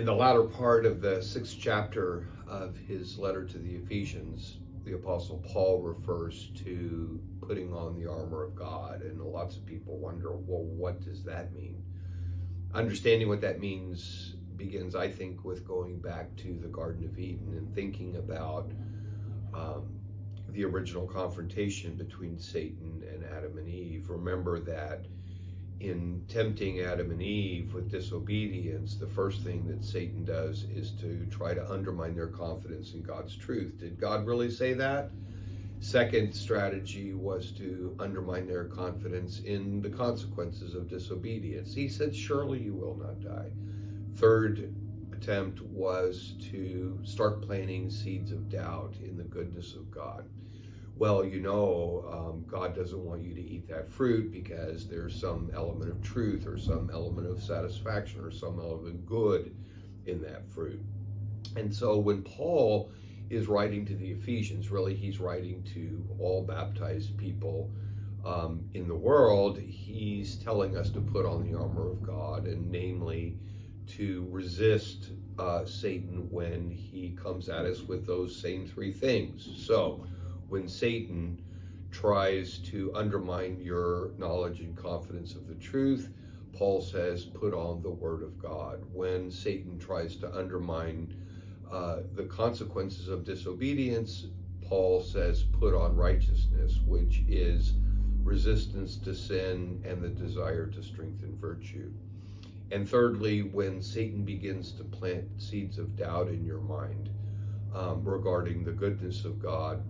In the latter part of the 6th chapter of his letter to the Ephesians, the Apostle Paul refers to putting on the armor of God. And lots of people wonder, well, what does that mean? Understanding what that means begins, I think, with going back to the Garden of Eden and thinking about the original confrontation between Satan and Adam and Eve. Remember that in tempting Adam and Eve with disobedience, the first thing that Satan does is to try to undermine their confidence in God's truth. Did God really say that? Second strategy was to undermine their confidence in the consequences of disobedience. He said, surely you will not die. Third attempt was to start planting seeds of doubt in the goodness of God. Well, God doesn't want you to eat that fruit because there's some element of truth or some element of satisfaction or some element of good in that fruit. And so when Paul is writing to the Ephesians, really he's writing to all baptized people in the world. He's telling us to put on the armor of God, and namely to resist Satan when he comes at us with those same three things. So when Satan tries to undermine your knowledge and confidence of the truth, Paul says, put on the word of God. When Satan tries to undermine the consequences of disobedience, Paul says, put on righteousness, which is resistance to sin and the desire to strengthen virtue. And thirdly, when Satan begins to plant seeds of doubt in your mind regarding the goodness of God,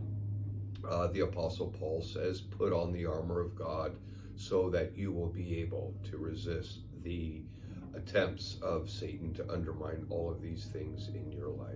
the Apostle Paul says, put on the armor of God so that you will be able to resist the attempts of Satan to undermine all of these things in your life.